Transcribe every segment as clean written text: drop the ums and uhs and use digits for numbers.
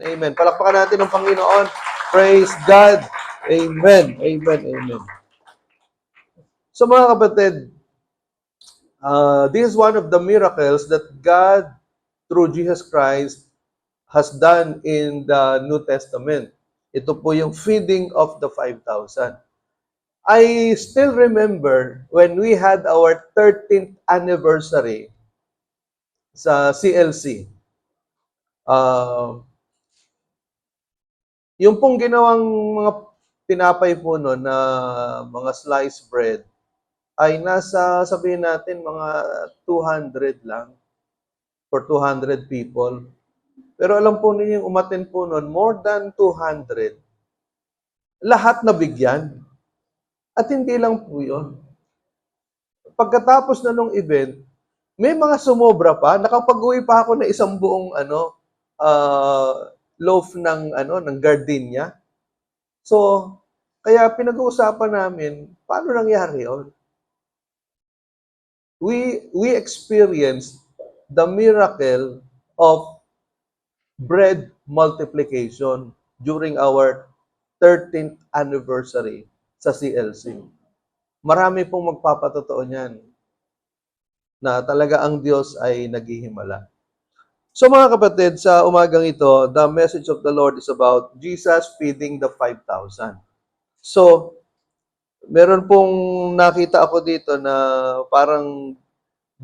Amen. Palakpakan natin ang Panginoon. Praise God. Amen. Amen. Amen. So mga kapatid, this is one of the miracles that God, through Jesus Christ, has done in the New Testament. Ito po yung feeding of the 5,000. I still remember when we had our 13th anniversary sa CLC. Yung pong ginawang mga tinapay po noon na mga sliced bread ay nasa, sabihin natin, mga 200 lang for 200 people. Pero alam po ninyo yung umattend po noon, more than 200. Lahat nabigyan. At hindi lang po yun. Pagkatapos na nung event, may mga sumobra pa. Nakapag-uwi pa ako ng isang buong loaf ng gardenia. So, kaya pinag-uusapan namin, paano nangyari yun? We experienced the miracle of bread multiplication during our 13th anniversary sa CLC. Marami pong magpapatotoo niyan na talaga ang Diyos ay naghihimala. So mga kapatid, sa umagang ito, the message of the Lord is about Jesus feeding the 5,000. So, meron pong nakita ako dito na parang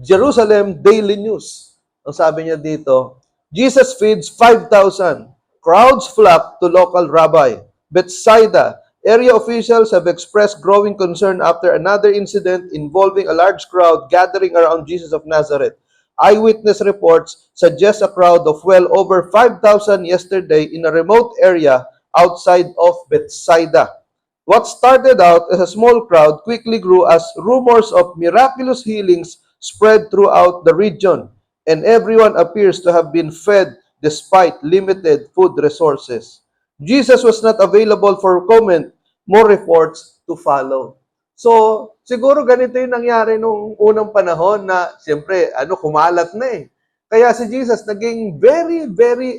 Jerusalem Daily News. Ang sabi niya dito, Jesus feeds 5,000. Crowds flock to local rabbi. Bethsaida, area officials have expressed growing concern after another incident involving a large crowd gathering around Jesus of Nazareth. Eyewitness reports suggest a crowd of well over 5,000 yesterday in a remote area outside of Bethsaida. What started out as a small crowd quickly grew as rumors of miraculous healings spread throughout the region, and everyone appears to have been fed despite limited food resources. Jesus was not available for comment, more reports to follow. So, siguro ganito yung nangyari nung unang panahon na, siyempre, kumalat na eh. Kaya si Jesus naging very, very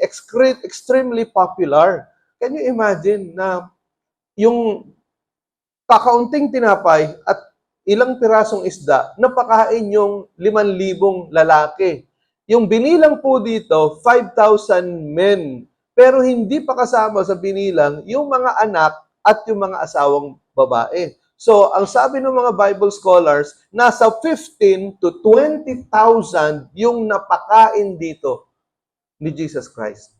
extremely popular. Can you imagine na yung kakaunting tinapay at ilang pirasong isda, napakain yung 5,000 lalaki. Yung binilang po dito, 5,000 men. Pero hindi pa kasama sa binilang yung mga anak at yung mga asawang babae. So, ang sabi ng mga Bible scholars, nasa 15 to 20,000 yung napakain dito ni Jesus Christ.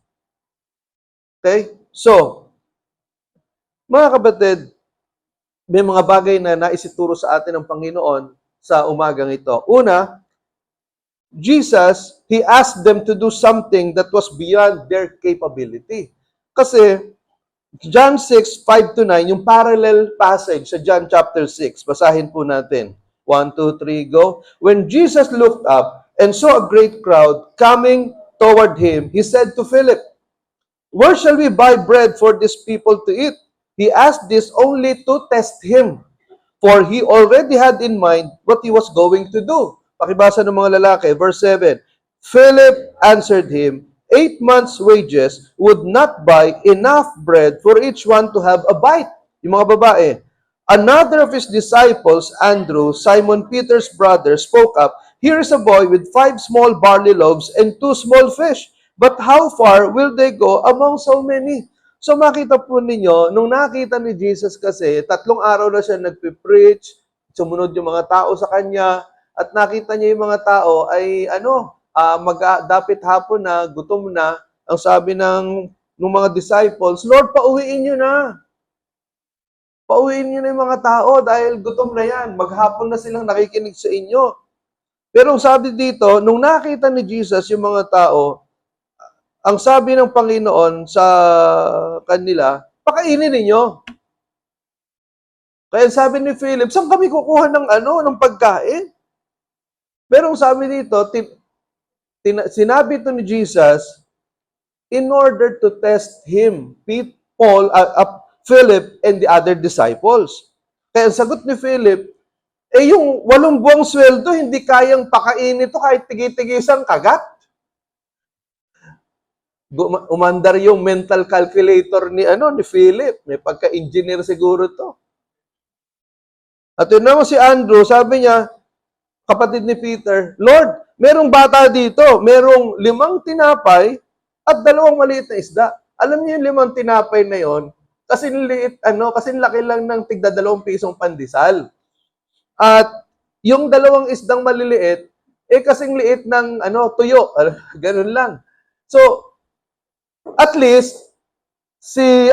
Okay? So, mga kapatid, may mga bagay na naisituro sa atin ng Panginoon sa umagang ito. Una, Jesus, He asked them to do something that was beyond their capability. Kasi, John 6, 5-9, yung parallel passage sa John chapter 6. Basahin po natin. 1, 2, 3, go. When Jesus looked up and saw a great crowd coming toward Him, He said to Philip, "Where shall we buy bread for these people to eat?" He asked this only to test Him, for He already had in mind what He was going to do. Pakibasa ng mga lalaki, verse 7. Philip answered Him, 8 months' wages would not buy enough bread for each one to have a bite. Yung mga babae. Another of His disciples, Andrew, Simon Peter's brother, spoke up, "Here is a boy with 5 small barley loaves and 2 small fish. But how far will they go among so many?" So makita po ninyo, nung nakita ni Jesus kasi, 3 araw na siya nagpipreach, sumunod yung mga tao sa kanya, at nakita niya yung mga tao ay dapit hapon na, gutom na, ang sabi ng mga disciples, "Lord, pauwiin niyo na. Pauwiin niyo na yung mga tao dahil gutom na yan. Maghapon na silang nakikinig sa inyo." Pero sabi dito, nung nakita ni Jesus yung mga tao, ang sabi ng Panginoon sa kanila, "Pakainin ninyo." Kaya sabi ni Philip, "Saan kami kukuha ng pagkain?" Pero ang sabi dito, sinabi ito ni Jesus, in order to test him, Philip, and the other disciples. Kaya ang sagot ni Philip, yung 8 buwang sweldo, hindi kayang pakain ito kahit tigi-tigisang kagat. Umandar yung mental calculator ni Philip. May pagka-engineer siguro to. At yun naman si Andrew, sabi niya, kapatid ni Peter, Lord, merong bata dito, merong 5 tinapay at 2 maliit na isda. Alam niyo yung 5 tinapay na yon, kasi laki lang ng tigda 2 pisong pandesal. At yung 2 isdang maliliit, kasing liit ng tuyo. Ganun lang. So, at least si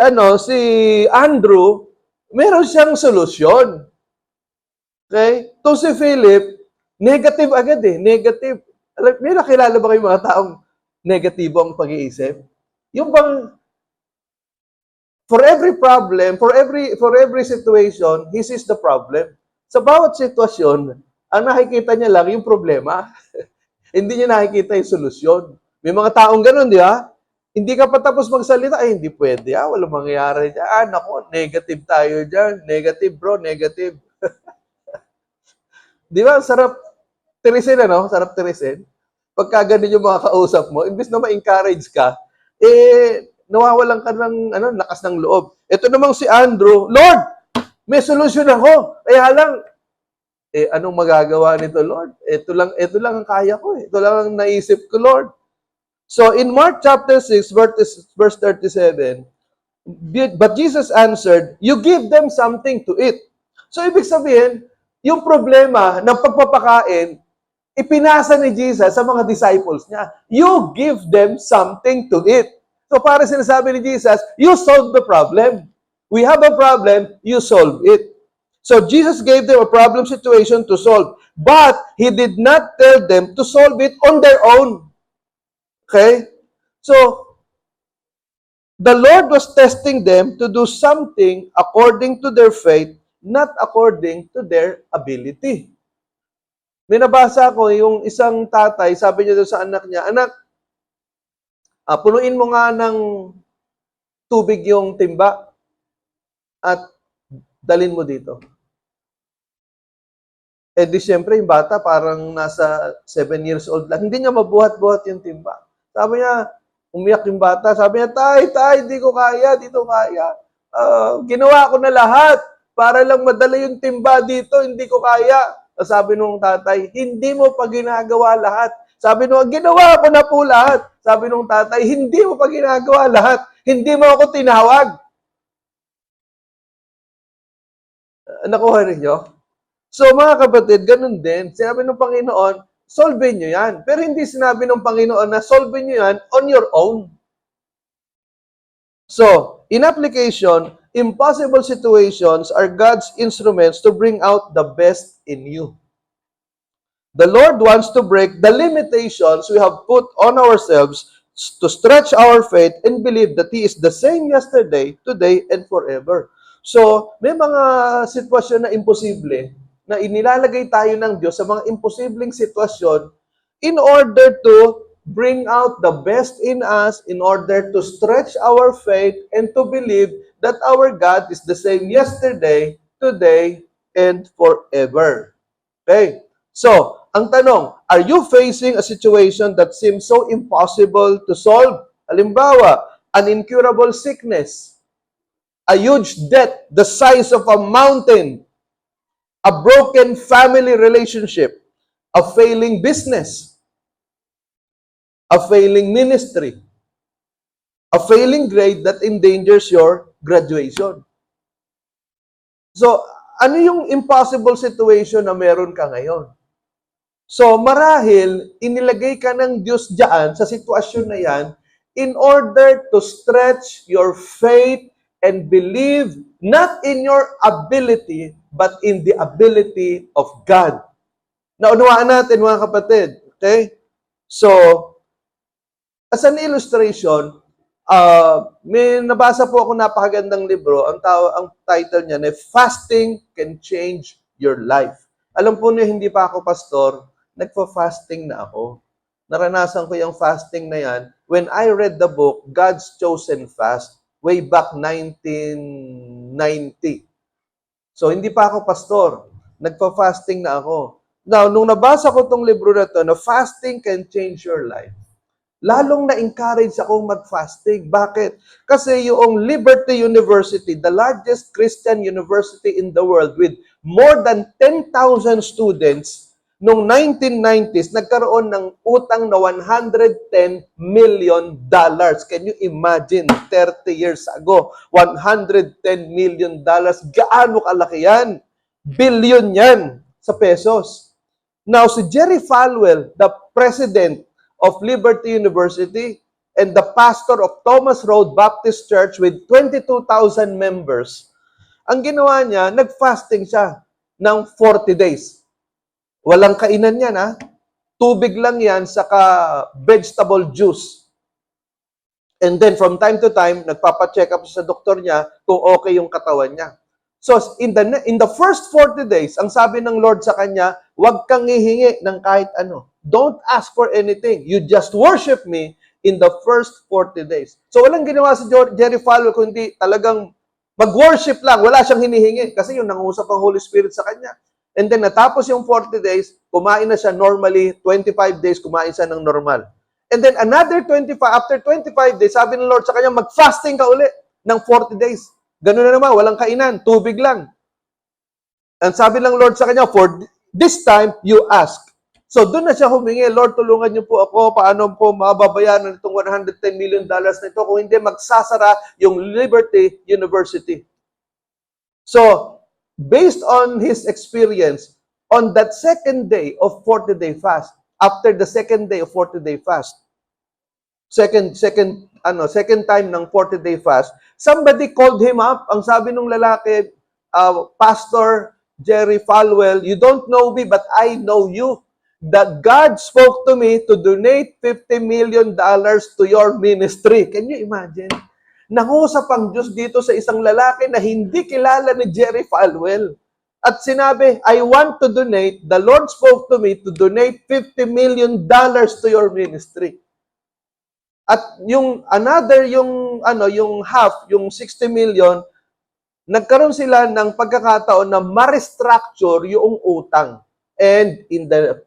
Andrew, meron siyang solusyon. Okay? To si Philip, negative agad negative. May nakilala ba kayong mga taong negatibo ang pag-iisip? Yung bang for every problem, for every situation, he sees the problem. Sa bawat sitwasyon, ang nakikita niya lang yung problema. Hindi niya nakikita yung solusyon. May mga taong ganun, di ba? Hindi ka pa tapos magsalita, hindi pwede, walang mangyayari dyan. Nako, negative tayo dyan. Negative, bro, negative. Di ba, sarap tirisin, Sarap tirisin. Pagka ganun yung mga kausap mo, imbis na ma-encourage ka, nawawalan ka ng lakas ng loob. Ito namang si Andrew, Lord, may solusyon ako. Kaya lang, anong magagawa nito, Lord? Ito lang ang kaya ko. Ito lang ang naisip ko, Lord. So, in Mark chapter 6, verse 37, but Jesus answered, you give them something to eat. So, ibig sabihin, yung problema ng pagpapakain, ipinasa ni Jesus sa mga disciples niya. You give them something to eat. So, para sinasabi ni Jesus, you solve the problem. We have a problem, you solve it. So, Jesus gave them a problem situation to solve. But, He did not tell them to solve it on their own. Okay? So, the Lord was testing them to do something according to their faith, not according to their ability. May nabasa ko yung isang tatay, sabi niya doon sa anak niya, anak, punuin mo nga ng tubig yung timba at dalin mo dito. Di siyempre, yung bata parang nasa 7 years old lang. Hindi niya mabuhat-buhat yung timba. Sabi niya, umiyak yung bata. Sabi niya, tay, hindi ko kaya, dito kaya. Ginawa ko na lahat para lang madala yung timba dito, hindi ko kaya. Sabi nung tatay, hindi mo pa ginagawa lahat. Sabi nung, ginawa ko na po lahat. Sabi nung tatay, hindi mo pa ginagawa lahat. Hindi mo ako tinawag. Nakuha rin nyo? So mga kapatid, ganun din. Sinabi ng Panginoon, solve nyo yan. Pero hindi sinabi ng Panginoon na solve nyo yan on your own. So, in application, impossible situations are God's instruments to bring out the best in you. The Lord wants to break the limitations we have put on ourselves to stretch our faith and believe that He is the same yesterday, today, and forever. So, may mga sitwasyon na imposible na inilalagay tayo ng Diyos sa mga imposibleng sitwasyon in order to bring out the best in us, in order to stretch our faith and to believe that our God is the same yesterday, today, and forever. Okay? So, ang tanong, are you facing a situation that seems so impossible to solve? Halimbawa, an incurable sickness, a huge debt the size of a mountain, a broken family relationship, a failing business, a failing ministry, a failing grade that endangers your graduation. So, ano yung impossible situation na meron ka ngayon? So, marahil, inilagay ka ng Diyos dyan sa sitwasyon na yan in order to stretch your faith and believe not in your ability, but in the ability of God. Naunawaan natin, mga kapatid. Okay? So, as an illustration, may nabasa po ako napakagandang libro. Ang title niya na Fasting Can Change Your Life. Alam po niyo, hindi pa ako pastor, nagpa-fasting na ako. Naranasan ko yung fasting na yan when I read the book, God's Chosen Fast, way back 1990. So, hindi pa ako pastor. Nagpa-fasting na ako. Now, nung nabasa ko tong libro na to, na fasting can change your life, lalong na-encourage akong mag-fasting. Bakit? Kasi yung Liberty University, the largest Christian university in the world with more than 10,000 students, noong 1990s, nagkaroon ng utang na $110 million. Can you imagine? 30 years ago, $110 million. Gaano kalaki yan? Billion yan sa pesos. Now, si Jerry Falwell, the president of Liberty University and the pastor of Thomas Road Baptist Church with 22,000 members, ang ginawa niya, nag-fasting siya ng 40 days. Walang kainan yan, ha? Tubig lang yan, saka vegetable juice. And then from time to time, nagpapacheck up sa doktor niya kung okay yung katawan niya. So, in the first 40 days, ang sabi ng Lord sa kanya, huwag kang hihingi ng kahit ano. Don't ask for anything. You just worship me in the first 40 days. So, walang ginawa si Jerry Falwell kundi talagang mag-worship lang. Wala siyang hinihingi kasi yung nangusap ang Holy Spirit sa kanya. And then, natapos yung 40 days, kumain na siya normally. 25 days, kumain siya ng normal. And then, after 25 days, sabi ng Lord sa kanya, mag-fasting ka uli ng 40 days. Ganun na naman, walang kainan, tubig lang. And sabi ng Lord sa kanya, for this time, you ask. So doon na siya humingi, Lord, tulungan niyo po ako, paano po mababayaran itong $110 million na ito kung hindi magsasara yung Liberty University. So, based on his experience, on that second day of 40-day fast, after the second day of 40-day fast, second time ng 40-day fast, somebody called him up. Ang sabi nung lalaki, Pastor Jerry Falwell, you don't know me, but I know you. That God spoke to me to donate $50 million to your ministry. Can you imagine? Nangusap ang Diyos dito sa isang lalaki na hindi kilala ni Jerry Falwell. At sinabi, I want to donate, the Lord spoke to me to donate $50 million to your ministry. At yung half, yung 60 million, nagkaroon sila ng pagkakataon na ma-restructure yung utang. And in the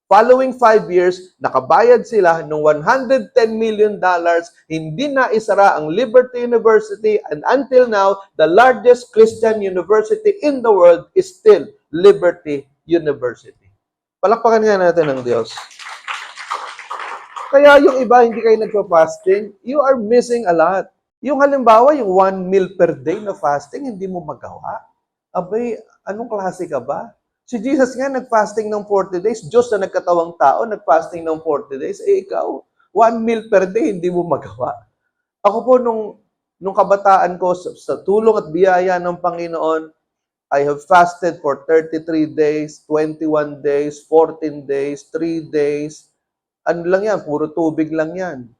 following 5 years, nakabayad sila ng $110 million, hindi na isara ang Liberty University, and until now, the largest Christian university in the world is still Liberty University. Palakpakan nga natin ng Diyos. Kaya yung iba, hindi kayo nagpa-fasting, you are missing a lot. Yung halimbawa, yung 1 meal per day na fasting, hindi mo magawa. Abay, anong klase ka ba? Si Jesus nga, nag-fasting ng 40 days. Diyos na nagkatawang tao, nag-fasting ng 40 days. Eh ikaw, 1 meal per day, hindi mo magawa. Ako po, nung kabataan ko, sa tulong at biyaya ng Panginoon, I have fasted for 33 days, 21 days, 14 days, 3 days. Ano lang yan? Puro tubig lang yan.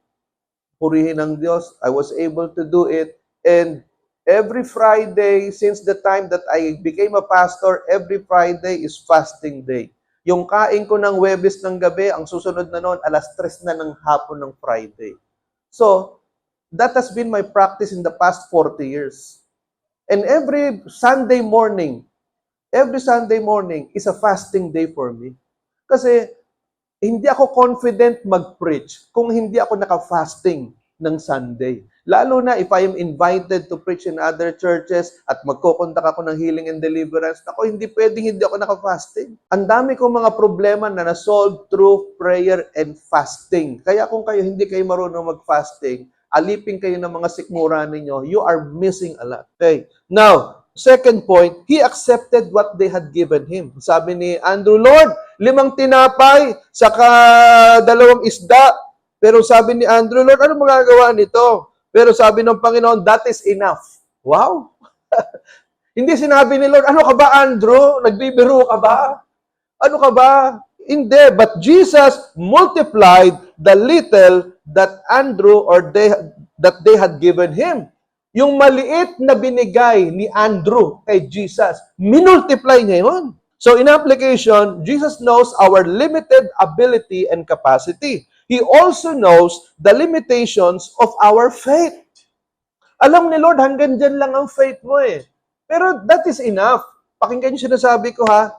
Purihin ng Diyos. I was able to do it. And every Friday, since the time that I became a pastor, every Friday is fasting day. Yung kain ko ng Huwebes ng gabi, ang susunod na noon, 3:00 na ng hapon ng Friday. So, that has been my practice in the past 40 years. And every Sunday morning is a fasting day for me. Kasi, hindi ako confident mag-preach kung hindi ako naka-fasting ng Sunday. Lalo na if I am invited to preach in other churches at magkoconduct ako ng healing and deliverance, ako hindi pwedeng hindi ako naka-fasting. Ang dami kong mga problema na na-solve through prayer and fasting. Kaya kung kayo hindi kayo marunong mag-fasting, alipin kayo ng mga sikmura ninyo, you are missing a lot. Okay. Now, second point, he accepted what they had given him. Sabi ni Andrew, Lord, 5 tinapay, saka 2 isda. Pero sabi ni Andrew, Lord, ano magagawa nito? Pero sabi ng Panginoon, that is enough. Wow! Hindi sinabi ni Lord, ano ka ba, Andrew? Nagbibiro ka ba? Ano ka ba? Hindi. But Jesus multiplied the little that Andrew that they had given him. Yung maliit na binigay ni Andrew kay Jesus, minultiply niya yun. So in application, Jesus knows our limited ability and capacity. He also knows the limitations of our faith. Alam ni Lord, hanggang dyan lang ang faith mo eh. Pero that is enough. Pakinggan yung sinasabi ko ha.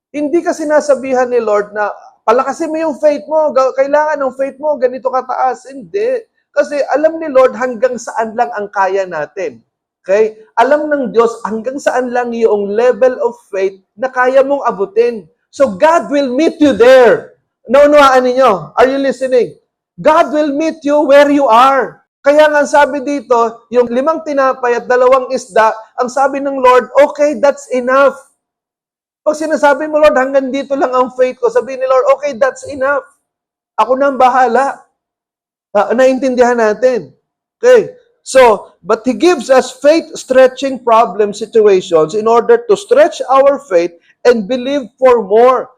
Hindi ka sinasabihan ni Lord na palakasin mo yung faith mo, kailangan ng faith mo, ganito kataas. Hindi. Kasi alam ni Lord hanggang saan lang ang kaya natin. Okay? Alam ng Diyos hanggang saan lang yung level of faith na kaya mong abutin. So God will meet you there. Naunawaan ninyo? Are you listening? God will meet you where you are. Kaya nga sabi dito, yung 5 tinapay at 2 isda, ang sabi ng Lord, okay, that's enough. Pag sinasabi mo, Lord, hanggang dito lang ang faith ko, sabihin ni Lord, okay, that's enough. Ako na ang bahala. Naintindihan natin. Okay. So, but He gives us faith-stretching problem situations in order to stretch our faith and believe for more.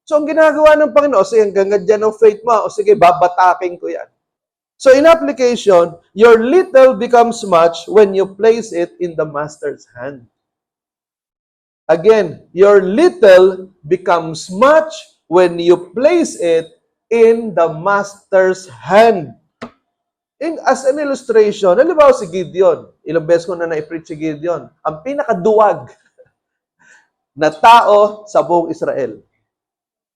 So, ang ginagawa ng Panginoon, sige, hanggang dyan ang faith mo, o sige, babataking ko yan. So, in application, your little becomes much when you place it in the Master's hand. Again, your little becomes much when you place it in the Master's hand. As an illustration, halimbawa si Gideon, ilang beses ko na na-preach si Gideon, ang pinakaduwag na tao sa buong Israel.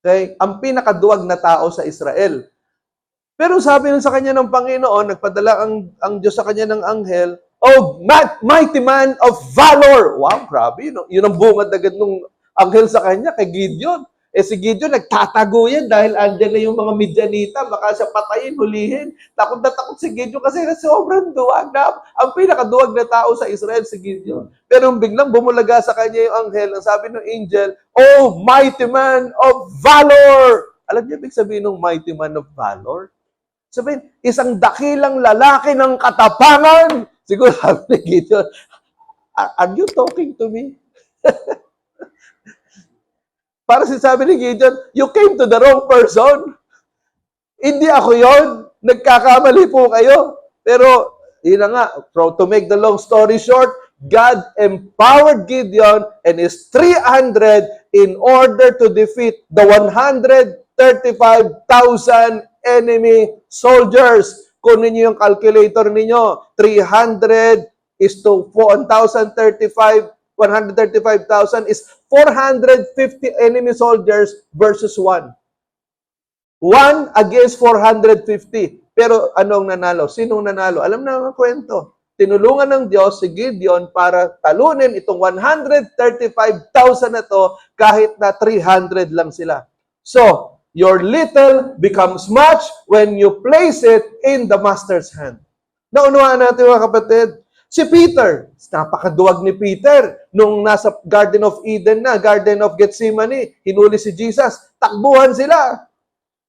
Okay? Ang pinakaduwag na tao sa Israel. Pero sabi nun sa kanya ng Panginoon, nagpadala ang Diyos sa kanya ng anghel, oh, mighty man of valor! Wow, grabe. No? Yun ang bungad agad nung anghel sa kanya, kay Gideon. Si Gideon, nagtatago yan dahil andyan na yung mga Midianita, baka siya patayin, hulihin. Takot na takot si Gideon kasi sobrang duwag na. Ang pinakaduwag na tao sa Israel, si Gideon. Pero biglang bumulaga sa kanya yung anghel, ang sabi ng angel, oh, mighty man of valor! Alam niyo, ibig sabihin ng mighty man of valor? Sabihin, isang dakilang lalaki ng katapangan. Siguro sabi ni Gideon, are you talking to me? Para sabi ni Gideon, you came to the wrong person. Hindi ako yon. Nagkakamali po kayo. Pero, yun na nga, to make the long story short, God empowered Gideon and his 300 in order to defeat the 135,000 enemy soldiers. Kung ninyo yung calculator ninyo, 300 is to 135,000 is 450 enemy soldiers versus 1. 1 against 450. Pero anong nanalo? Sinong nanalo? Alam na ang kwento. Tinulungan ng Diyos si Gideon para talunin itong 135,000 na to kahit na 300 lang sila. So, your little becomes much when you place it in the Master's hand. Naunawaan natin mga kapatid. Si Peter, napakaduwag ni Peter nung nasa Garden of Eden na, Garden of Gethsemane, hinuli si Jesus, takbuhan sila.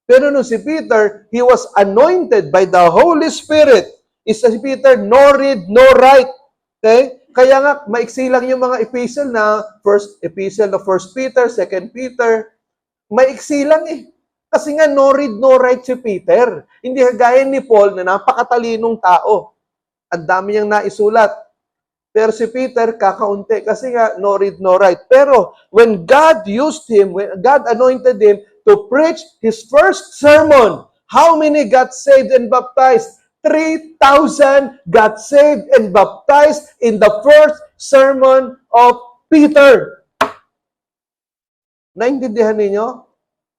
Pero nung si Peter, he was anointed by the Holy Spirit. Isa si Peter, no read, no write. Okay? Kaya nga, maiksi lang yung mga epistle na, first epistle na 1 Peter, 2 Peter, maiksi lang eh. Kasi nga, no read, no write si Peter. Hindi kagaya ni Paul na napakatalinong tao. Ang dami niyang naisulat. Pero si Peter, kakaunti. Kasi nga, no read, no write. Pero, when God used him, when God anointed him to preach his first sermon, how many got saved and baptized? 3,000 got saved and baptized in the first sermon of Peter. Naintindihan ninyo?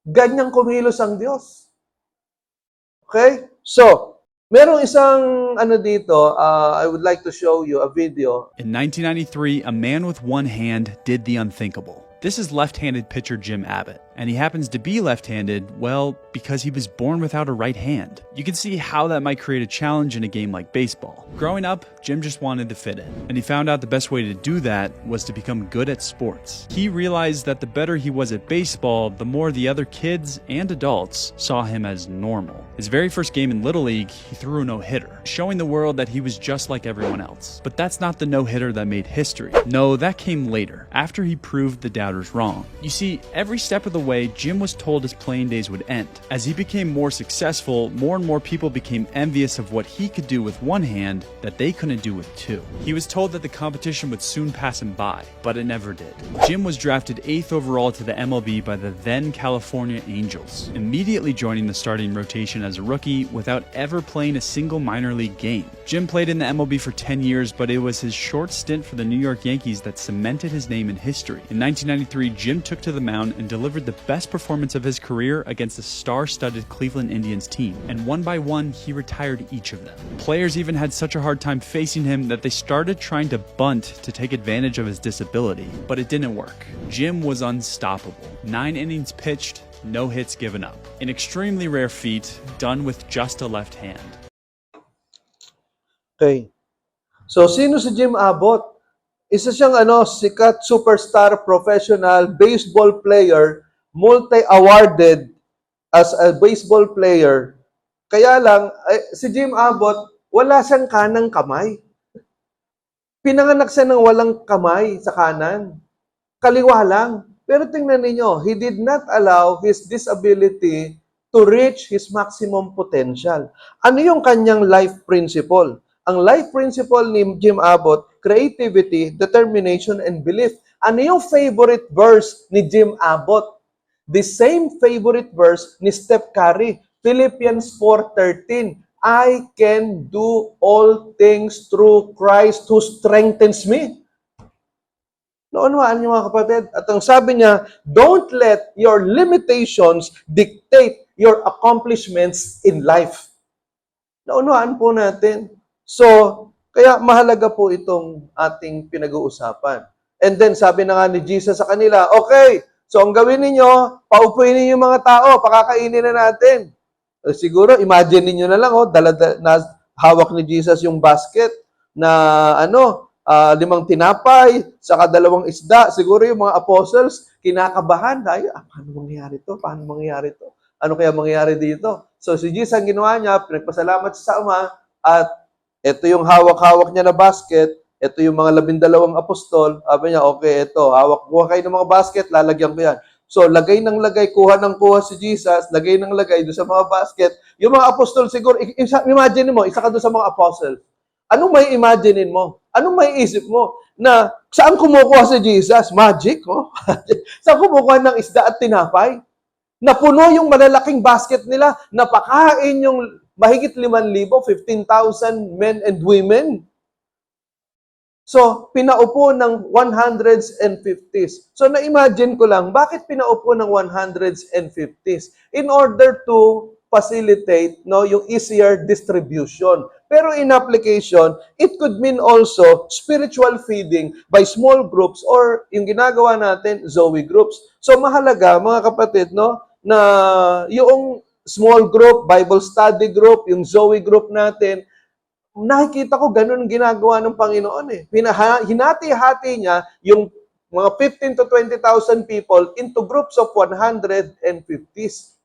Ganyang kumilos ang Diyos. Okay? So, merong isang dito, I would like to show you a video. In 1993, a man with one hand did the unthinkable. This is left-handed pitcher Jim Abbott, and he happens to be left-handed, well, because he was born without a right hand. You can see how that might create a challenge in a game like baseball. Growing up, Jim just wanted to fit in, and he found out the best way to do that was to become good at sports. He realized that the better he was at baseball, the more the other kids and adults saw him as normal. His very first game in Little League, he threw a no-hitter, showing the world that he was just like everyone else. But that's not the no-hitter that made history. No, that came later, after he proved the doubters wrong. You see, every step of the way, Jim was told his playing days would end. As he became more successful, more and more people became envious of what he could do with one hand that they couldn't do with two. He was told that the competition would soon pass him by, but it never did. Jim was drafted 8th overall to the MLB by the then California Angels, immediately joining the starting rotation as a rookie without ever playing a single minor league game. Jim played in the MLB for 10 years, but it was his short stint for the New York Yankees that cemented his name in history. In 1993, Jim took to the mound and delivered the best performance of his career against the star-studded Cleveland Indians team, and one by one, he retired each of them. Players even had such a hard time facing him that they started trying to bunt to take advantage of his disability, but it didn't work. Jim was unstoppable. 9 innings pitched, no hits given up. An extremely rare feat, done with just a left hand. Okay. So, sino si Jim Abbott? Isa siyang sikat superstar professional baseball player, multi-awarded as a baseball player. Kaya lang, si Jim Abbott, wala siyang kanang kamay. Pinanganak siya ng walang kamay sa kanan. Kaliwa lang. Pero tingnan ninyo, he did not allow his disability to reach his maximum potential. Ano yung kanyang life principle? Ang life principle ni Jim Abbott, creativity, determination, and belief. Ano yung favorite verse ni Jim Abbott? The same favorite verse ni Steph Curry, Philippians 4:13. I can do all things through Christ who strengthens me. Naunawaan niyo mga kapatid? At ang sabi niya, don't let your limitations dictate your accomplishments in life. Naunawaan po natin. So, kaya mahalaga po itong ating pinag-uusapan. And then, sabi na nga ni Jesus sa kanila, okay, so ang gawin ninyo, paupuin ninyo yung mga tao, pakakainin na natin. Siguro, imagine ninyo na lang, na hawak ni Jesus yung basket na 5 tinapay, saka 2 isda. Siguro yung mga apostles, kinakabahan. Paano mangyayari to? Paano mangyayari to? Ano kaya mangyayari dito? So, si Jesus ang ginawa niya, pinagpasalamat sa Ama, at ito yung hawak-hawak niya na basket, ito yung mga 12 apostol, sabi niya, okay, ito, kuha kayo ng mga basket, lalagyan ko yan. So, lagay ng lagay, kuha ng kuha si Jesus, lagay ng lagay doon sa mga basket. Yung mga apostol siguro, imagine mo, isa ka doon sa mga apostol. Anong may imagine mo? Anong may isip mo? Na saan kumukuha si Jesus? Magic, oh? Saan kumukuha ng isda at tinapay? Napuno yung malalaking basket nila, napakain yung mahigit 5,000, 15,000 men and women. So, pinaupo ng 100s and 50s. So, na-imagine ko lang, bakit pinaupo ng 100s and 50s? In order to facilitate yung easier distribution. Pero in application, it could mean also spiritual feeding by small groups or yung ginagawa natin, Zoe groups. So, mahalaga, mga kapatid, na yung small group, Bible study group, yung Zoe group natin, nakikita ko ganun ginagawa ng Panginoon eh. Hinati-hati niya yung mga 15 to 20,000 people into groups of 150s.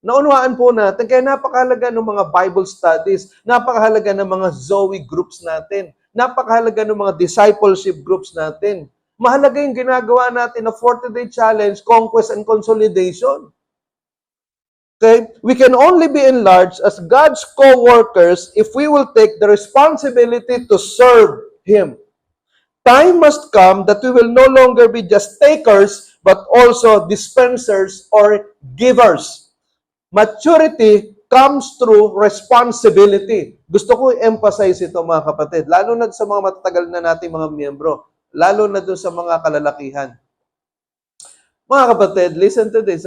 Naunawaan po natin, kaya napakahalaga ng mga Bible studies, napakahalaga ng mga Zoe groups natin, napakahalaga ng mga discipleship groups natin. Mahalaga yung ginagawa natin na 40-day challenge, conquest and consolidation. Okay? We can only be enlarged as God's co-workers if we will take the responsibility to serve Him. Time must come that we will no longer be just takers, but also dispensers or givers. Maturity comes through responsibility. Gusto ko i-emphasize ito, mga kapatid, lalo na sa mga matatagal na nating mga miyembro, lalo na doon sa mga kalalakihan. Mga kapatid, listen to this,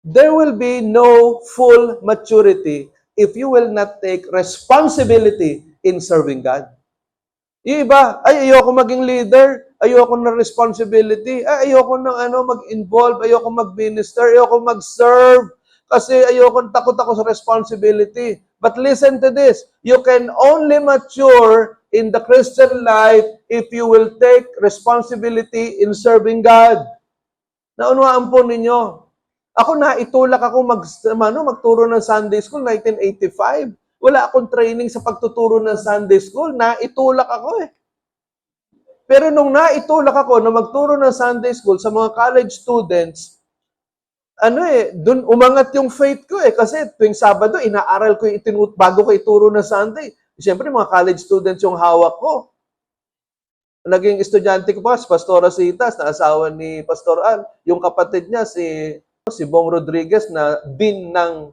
There will be no full maturity if you will not take responsibility in serving God. Yung iba, ayoko maging leader, ayoko ng responsibility, ayoko ng mag-involve, ayoko mag-minister, ayoko mag-serve, kasi takot ako sa responsibility. But listen to this, you can only mature in the Christian life if you will take responsibility in serving God. Naunawaan po ninyo, ako naitulak ako magturo ng Sunday School 1985. Wala akong training sa pagtuturo ng Sunday School, naitulak ako eh. Pero nung naitulak ako na magturo ng Sunday School sa mga college students, dun umangat yung faith ko eh. Kasi tuwing Sabado, inaaral ko bago ko ituro ng Sunday. Siyempre, mga college students yung hawak ko. Naging estudyante ko pa, si Pastor Asitas, na asawa ni Pastor Al. Yung kapatid niya, si Bong Rodriguez, na dean ng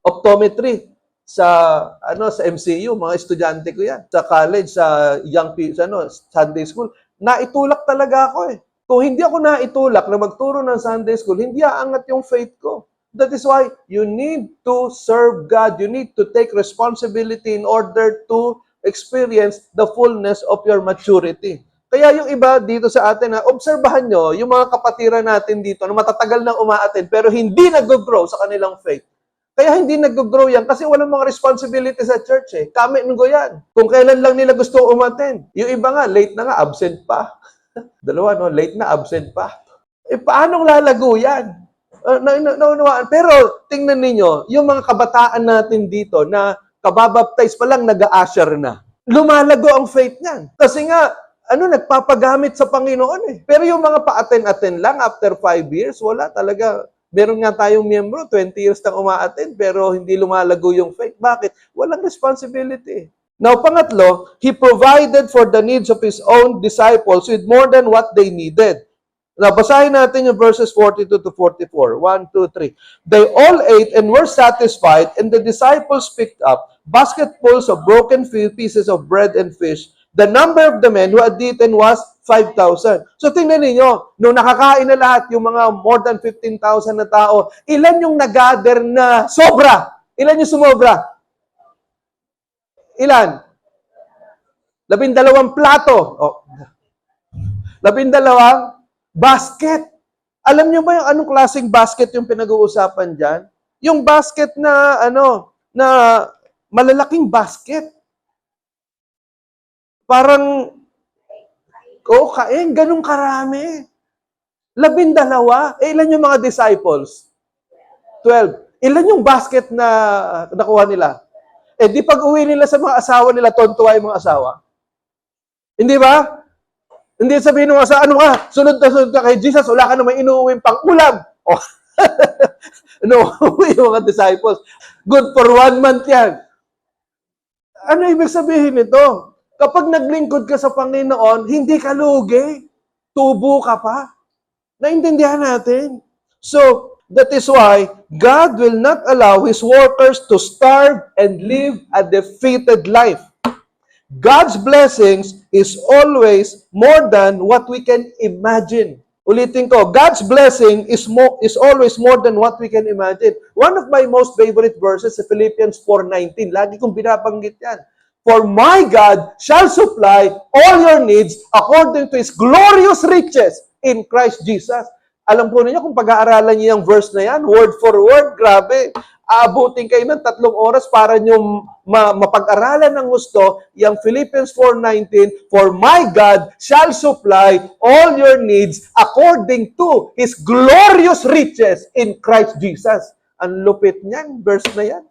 optometry sa MCU, mga estudyante ko yan. Sa college, sa Young People, Sunday School, naitulak talaga ako eh. Kung hindi ako naitulak na magturo ng Sunday school, hindi aangat yung faith ko. That is why you need to serve God. You need to take responsibility in order to experience the fullness of your maturity. Kaya yung iba dito sa atin, obserbahan nyo, yung mga kapatiran natin dito na matatagal nang umaattend pero hindi nag-grow sa kanilang faith. Kaya hindi nag-grow yan kasi walang mga responsibility sa church eh. Kami nunggo yan. Kung kailan lang nila gusto umattend. Yung iba nga, late na nga, absent pa. Dalawa, no? Late na, absent pa. Paanong lalago yan? Naunawaan. Pero tingnan ninyo, yung mga kabataan natin dito na kababaptize pa lang, nag-a-usher na. Lumalago ang faith niyan. Kasi nga, nagpapagamit sa Panginoon eh. Pero yung mga pa-attend lang after 5 years, wala talaga. Meron nga tayong miyembro, 20 years nang umaattend, pero hindi lumalago yung faith. Bakit? Walang responsibility. Now, pangatlo, He provided for the needs of His own disciples with more than what they needed. Now, basahin natin yung verses 42 to 44. 1, 2, 3. They all ate and were satisfied, and the disciples picked up basketfuls of broken pieces of bread and fish. The number of the men who had eaten was 5,000. So tingnan ninyo, nung nakakain na lahat, yung mga more than 15,000 na tao, ilan yung nag-gather na sobra? Ilan yung sumobra? Ilan? 12 plato. 12 basket. Alam niyo ba yung anong klaseng basket yung pinag-uusapan dyan? Yung basket na, na malalaking basket. Parang, kain, ganun karami. 12. Ilan yung mga disciples? 12. Ilan yung basket na nakuha nila? Di pag uwi nila sa mga asawa nila, tontuwa yung mga asawa. Hindi ba? Hindi sabihin ng asawa, sunod ka kay Jesus, wala ka naman inuuwing pang ulam. Uwi yung mga disciples. Good for 1 month yan. Ano ibig sabihin nito? Kapag naglingkod ka sa Panginoon, hindi ka lugi. Tubo ka pa. Naintindihan natin. So, that is why God will not allow His workers to starve and live a defeated life. God's blessings is always more than what we can imagine. Ulitin ko, God's blessing is always more than what we can imagine. One of my most favorite verses is Philippians 4:19. Lagi kong binabanggit yan. For my God shall supply all your needs according to His glorious riches in Christ Jesus. Alam po ninyo kung pag-aaralan niyo yung verse na yan, word for word, grabe. Aabutin kayo ng 3 oras para nyo mapag-aralan ng gusto yung Philippians 4:19, for my God shall supply all your needs according to His glorious riches in Christ Jesus. Ang lupit niyan, verse na yan.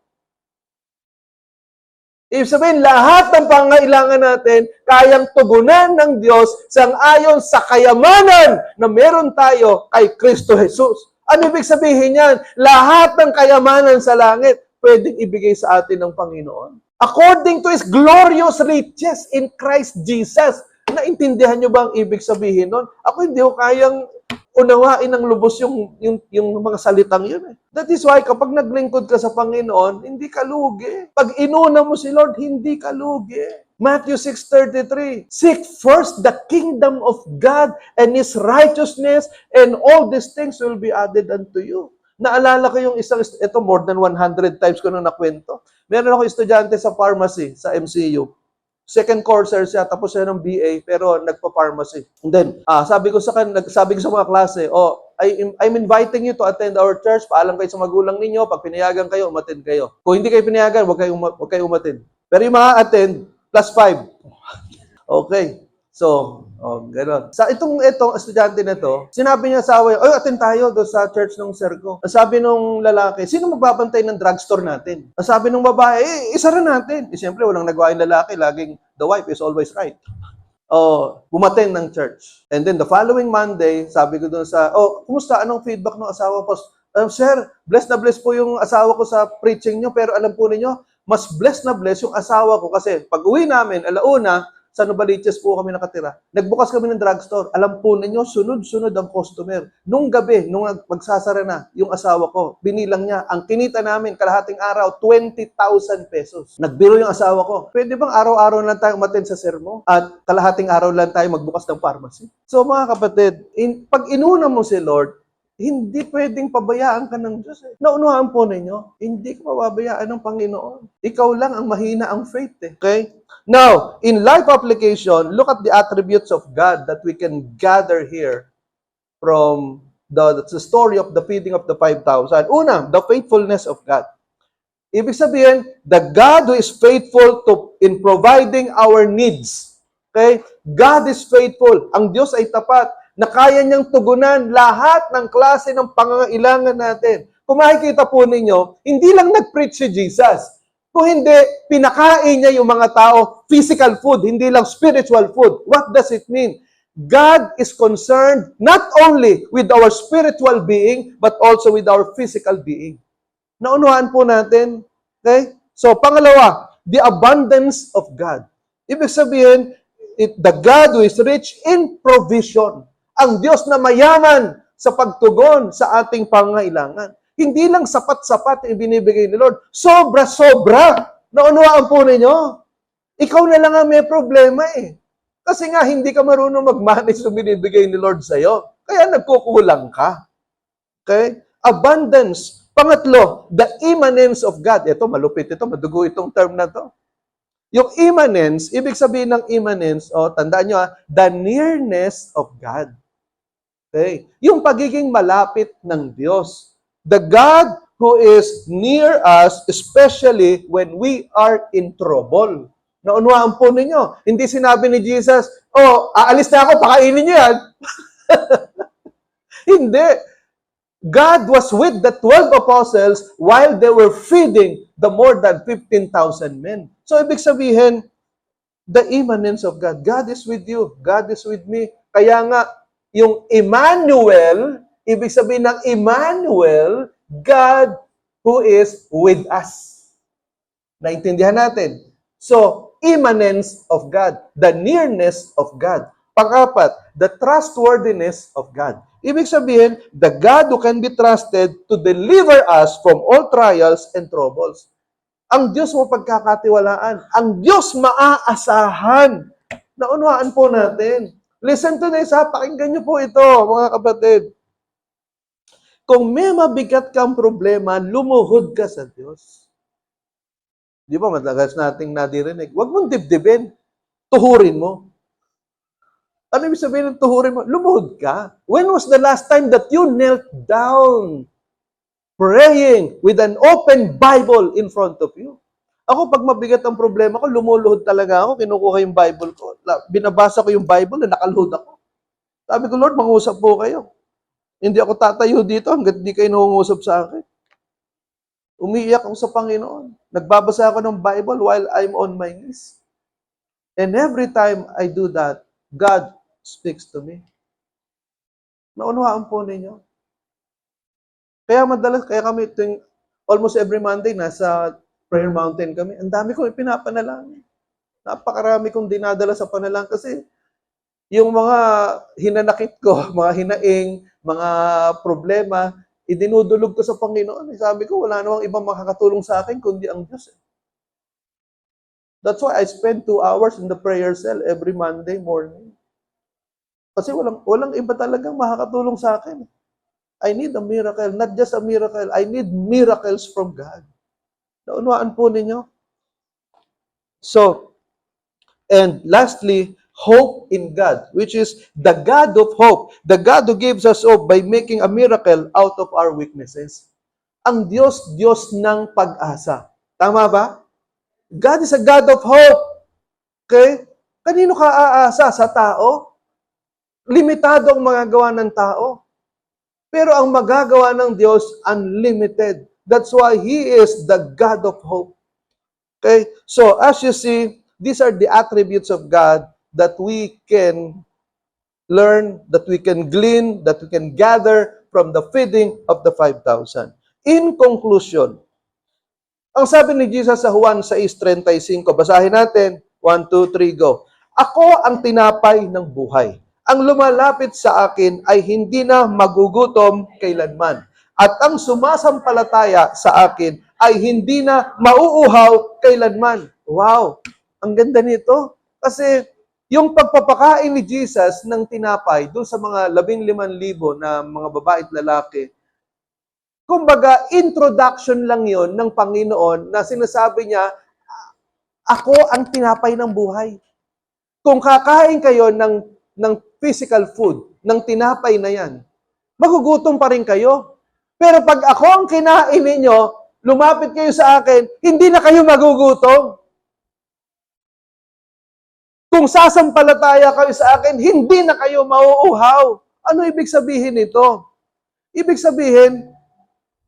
Ibig sabihin, lahat ng pangailangan natin, kayang tugunan ng Diyos sang-ayon sa kayamanan na meron tayo kay Kristo Jesus. Ano ibig sabihin yan? Lahat ng kayamanan sa langit, pwedeng ibigay sa atin ng Panginoon. According to His glorious riches in Christ Jesus. Naintindihan nyo ba ang ibig sabihin nun? Ako hindi ko kayang unawain ng lubos yung mga salitang yun. That is why kapag naglingkod ka sa Panginoon, hindi ka lugi. Pag inuna mo si Lord, hindi ka lugi. Matthew 6:33, seek first the kingdom of God and His righteousness, and all these things will be added unto you. Naalala ko yung ito more than 100 times ko na nakwento. Meron ako estudyante sa pharmacy, sa MCU. Second courser siya, tapos siya ng BA, pero nagpa-pharmacy. And then, sabi ko sa mga klase, I'm inviting you to attend our church. Paalam kayo sa magulang ninyo. Pag pinayagan kayo, umattend kayo. Kung hindi kayo pinayagan, huwag kayo umattend. Pero yung mga attend, +5. Okay. So, gano'n. Sa itong estudyante na to, sinabi niya sa awa, attend tayo doon sa church ng sir ko. Sabi nung lalaki, sino magbabantay ng drugstore natin? Sabi nung babae, isa rin natin. Siyempre, walang nagawa yung lalaki. Laging, the wife is always right. Bumaten ng church. And then, the following Monday, sabi ko doon sa, kumusta? Anong feedback ng asawa ko? Sir, blessed na blessed po yung asawa ko sa preaching nyo, pero alam po ninyo, mas blessed na blessed yung asawa ko kasi pag uwi namin, alauna, Sa Novaliches po kami nakatira. Nagbukas kami ng drugstore. Alam po ninyo, sunod-sunod ang customer. Nung gabi, nung magsasara na yung asawa ko, binilang niya, ang kinita namin kalahating araw, 20,000 pesos. Nagbiro yung asawa ko, pwede bang araw-araw lang tayo umattend sa sermo at kalahating araw lang tayo magbukas ng pharmacy? So mga kapatid, pag inuna mo si Lord, hindi pwedeng pabayaan ka ng Diyos. Naunuhan po ninyo, hindi ka pababayaan ng Panginoon. Ikaw lang ang mahina ang faith. Okay? Now, in life application, look at the attributes of God that we can gather here from the story of the feeding of the 5,000. Una, the faithfulness of God. Ibig sabihin, the God who is faithful in providing our needs. Okay? God is faithful. Ang Diyos ay tapat na kaya niyang tugunan lahat ng klase ng pangangailangan natin. Kung makikita po ninyo, hindi lang nag-preach si Jesus. Kung hindi, pinakain niya yung mga tao, physical food, hindi lang spiritual food. What does it mean? God is concerned not only with our spiritual being, but also with our physical being. Naunuhan po natin. Okay? So, pangalawa, the abundance of God. Ibig sabihin, the God who is rich in provision. Ang Diyos na mayaman sa pagtugon sa ating pangangailangan. Hindi lang sapat-sapat ang binibigay ni Lord. Sobra-sobra. Naunawaan po ninyo. Ikaw na lang ang may problema eh. Kasi nga, hindi ka marunong mag-manage yung binibigay ni Lord sa'yo. Kaya nagkukulang ka. Okay? Abundance. Pangatlo, the immanence of God. Ito, malupit ito. Madugo itong term na to. Yung immanence, ibig sabihin ng immanence, tandaan nyo the nearness of God. Okay? Yung pagiging malapit ng Diyos. The God who is near us, especially when we are in trouble. Naunawaan po ninyo. Hindi sinabi ni Jesus, aalis na ako, pakainin niyo yan. Hindi. God was with the 12 apostles while they were feeding the more than 15,000 men. So, ibig sabihin, the immanence of God. God is with you. God is with me. Kaya nga, yung Emmanuel, ibig sabihin ng Emmanuel, God who is with us. Naintindihan natin? So, immanence of God, the nearness of God. Pang-apat, the trustworthiness of God. Ibig sabihin, the God who can be trusted to deliver us from all trials and troubles. Ang Diyos mo pagkakatiwalaan. Ang Diyos maaasahan. Naunawaan po natin. Listen to this, pakinggan niyo po ito, mga kapatid. Kung may mabigat kang problema, lumuhod ka sa Diyos. Di ba, madalas nating nadirinig, huwag mong dibdibin, tuhurin mo. Ano ibig sabihin ng tuhurin mo? Lumuhod ka. When was the last time that you knelt down, praying with an open Bible in front of you? Ako, pag mabigat ang problema ko, lumuluhod talaga ako, kinukuha yung Bible ko. Binabasa ko yung Bible na nakaluhod ako. Sabi ko, Lord, mangusap po kayo. Hindi ako tatayo dito hanggat di kayo nangungusap sa akin. Umiiyak ako sa Panginoon. Nagbabasa ako ng Bible while I'm on my knees. And every time I do that, God speaks to me. Naunawaan po ninyo. Kaya kami almost every Monday, nasa Prayer Mountain kami. Ang dami kong ipinapanalangin. Napakarami kong dinadala sa panalangin kasi yung mga hinanakit ko, mga hinaing, mga problema, idinudulog ko sa Panginoon. Sabi ko, wala namang ibang makakatulong sa akin kundi ang Diyos. That's why I spend 2 hours in the prayer cell every Monday morning. Kasi walang iba talagang makakatulong sa akin. I need a miracle. Not just a miracle. I need miracles from God. Naunawaan po ninyo? So, and lastly, hope in God, which is the God of hope. The God who gives us hope by making a miracle out of our weaknesses. Ang Diyos, Diyos ng pag-asa. Tama ba? God is a God of hope. Okay? Kanino ka aasa? Sa tao? Limitado ang magagawa ng tao. Pero ang magagawa ng Diyos, unlimited. That's why He is the God of hope. Okay? So, as you see, these are the attributes of God that we can learn, that we can glean, that we can gather from the feeding of the 5,000. In conclusion, ang sabi ni Jesus sa Juan 6:35, basahin natin, 1, 2, 3, go. Ako ang tinapay ng buhay. Ang lumalapit sa akin ay hindi na magugutom kailanman. At ang sumasampalataya sa akin ay hindi na mauuhaw kailanman. Wow! Ang ganda nito. Kasi yung pagpapakain ni Jesus ng tinapay doon sa mga 15,000 na mga babae at lalaki, kumbaga, introduction lang yon ng Panginoon na sinasabi niya, ako ang tinapay ng buhay. Kung kakain kayo ng physical food, ng tinapay na yan, magugutom pa rin kayo. Pero pag ako ang kinain ninyo, lumapit kayo sa akin, hindi na kayo magugutom. Kung sasampalataya kayo sa akin, hindi na kayo mauuhaw. Ano ibig sabihin nito? Ibig sabihin,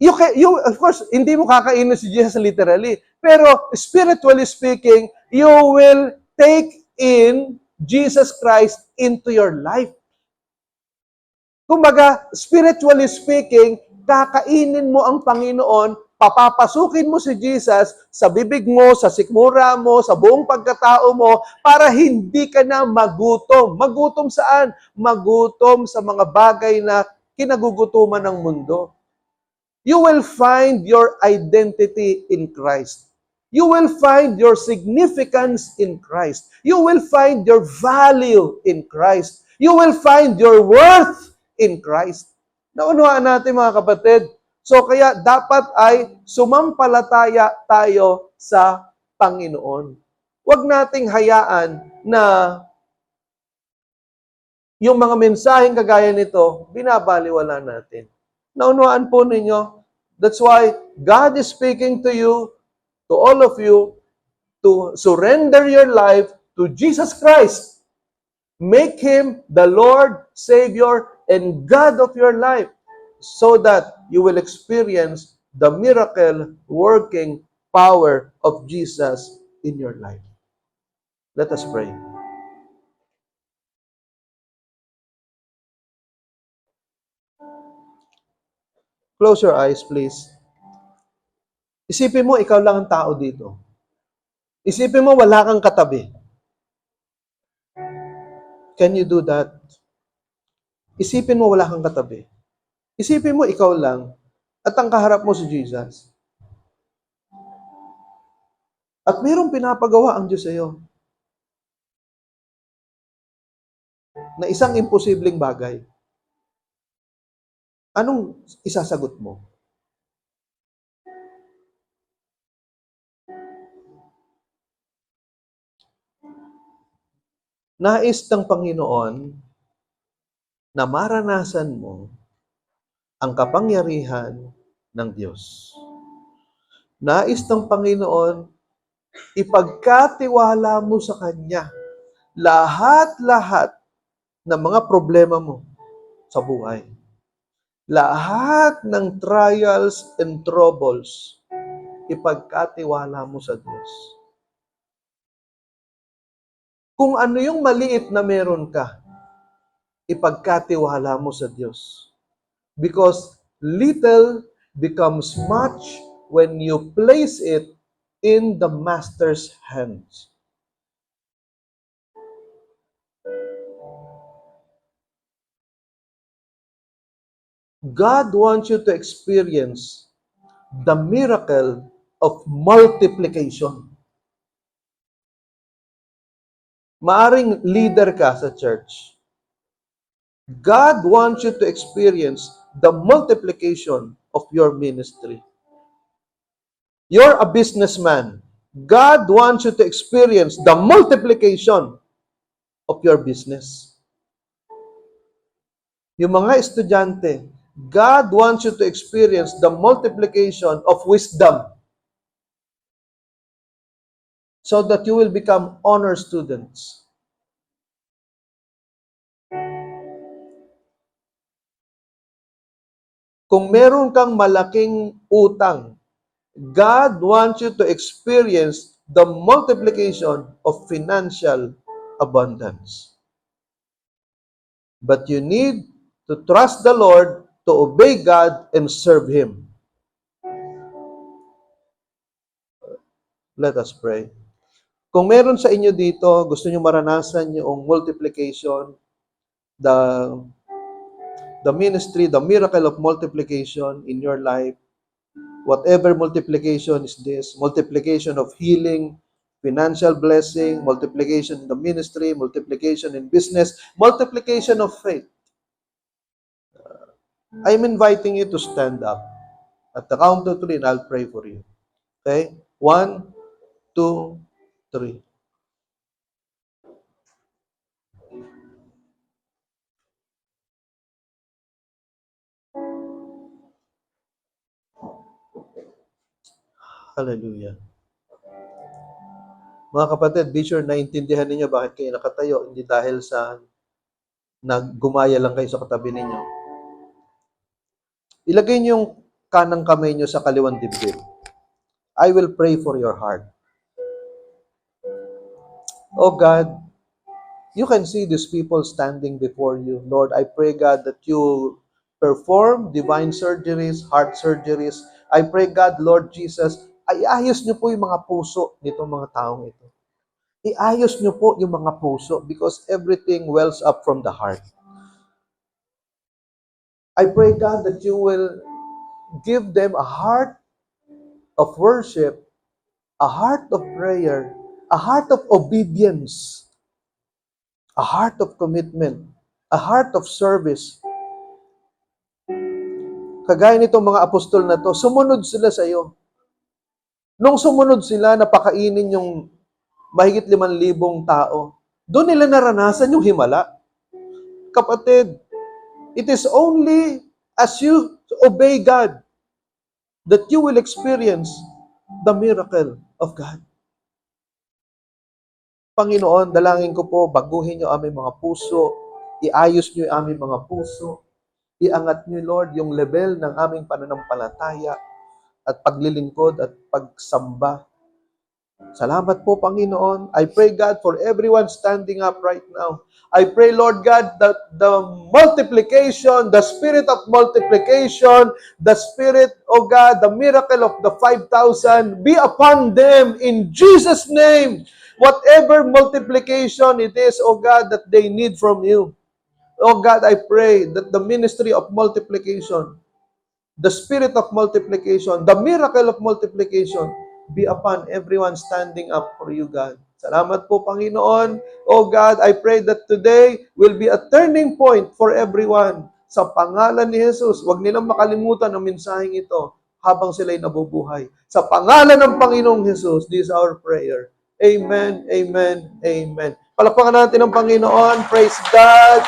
of course, hindi mo kakainin si Jesus literally. Pero spiritually speaking, you will take in Jesus Christ into your life. Kumbaga, spiritually speaking, kakainin mo ang Panginoon, papapasukin mo si Jesus sa bibig mo, sa sikmura mo, sa buong pagkatao mo, para hindi ka na magutom. Magutom saan? Magutom sa mga bagay na kinagugutuman ng mundo. You will find your identity in Christ. You will find your significance in Christ. You will find your value in Christ. You will find your worth in Christ. Naunawaan natin mga kapatid. So kaya dapat ay sumampalataya tayo sa Panginoon. Huwag nating hayaan na yung mga mensaheng kagaya nito, binabaliwala natin. Naunawaan po ninyo. That's why God is speaking to you, to all of you, to surrender your life to Jesus Christ. Make Him the Lord, Savior, and God of your life so that you will experience the miracle-working power of Jesus in your life. Let us pray. Close your eyes, please. Isipin mo, ikaw lang ang tao dito. Isipin mo, wala kang katabi. Can you do that? Isipin mo, wala kang katabi. Isipin mo, ikaw lang, at ang kaharap mo si Jesus. At mayroong pinapagawa ang Diyos sa iyo na isang imposibleng bagay. Anong isasagot mo? Nais ng Panginoon na maranasan mo ang kapangyarihan ng Diyos. Nais ng Panginoon, ipagkatiwala mo sa Kanya lahat-lahat ng mga problema mo sa buhay. Lahat ng trials and troubles, ipagkatiwala mo sa Diyos. Kung ano yung maliit na meron ka, ipagkatiwala mo sa Diyos. Because little becomes much when you place it in the Master's hands. God wants you to experience the miracle of multiplication. Maaring leader ka sa church. God wants you to experience the multiplication of your ministry. You're a businessman. God wants you to experience the multiplication of your business. Yung mga estudyante, God wants you to experience the multiplication of wisdom so that you will become honor students. Kung meron kang malaking utang, God wants you to experience the multiplication of financial abundance. But you need to trust the Lord, to obey God, and serve Him. Let us pray. Kung meron sa inyo dito, gusto nyo maranasan yung multiplication, the ministry, the miracle of multiplication in your life, whatever multiplication is this, multiplication of healing, financial blessing, multiplication in the ministry, multiplication in business, multiplication of faith. I'm inviting you to stand up. At the count of 3, and I'll pray for you. Okay? 1, 2, 3. Hallelujah. Mga kapatid, be sure naintindihan ninyo bakit kayo nakatayo, hindi dahil sa naggumaya lang kayo sa katabi ninyo. Ilagay niyo yung kanang kamay niyo sa kaliwang dibdib. I will pray for your heart. Oh God, you can see these people standing before you. Lord, I pray, God, that you perform divine surgeries, heart surgeries. I pray, God, Lord Jesus, iayos niyo po yung mga puso nitong mga taong ito. Iayos niyo po yung mga puso because everything wells up from the heart. I pray, God, that you will give them a heart of worship, a heart of prayer, a heart of obedience, a heart of commitment, a heart of service. Kagaya nitong mga apostol na to, sumunod sila sa iyo. Nung sumunod sila, napakainin yung mahigit 5,000 tao. Doon nila naranasan yung himala. Kapatid, it is only as you obey God that you will experience the miracle of God. Panginoon, dalangin ko po, baguhin niyo aming mga puso, iayos niyo ang aming mga puso, iangat niyo, Lord, yung level ng aming pananampalataya at paglilingkod at pagsamba. Salamat po, Panginoon. I pray, God, for everyone standing up right now. I pray, Lord God, that the multiplication, the spirit of multiplication, the spirit, oh God, the miracle of the 5,000 be upon them in Jesus' name. Whatever multiplication it is, oh God, that they need from you. Oh God, I pray that the ministry of multiplication, the spirit of multiplication, the miracle of multiplication, be upon everyone standing up for you, God. Salamat po, Panginoon. Oh God, I pray that today will be a turning point for everyone. Sa pangalan ni Jesus, huwag nilang makalimutan ang mensaheng ito habang sila'y nabubuhay. Sa pangalan ng Panginoong Jesus, this is our prayer. Amen, amen, amen. Palakpakan natin ang Panginoon. Praise God.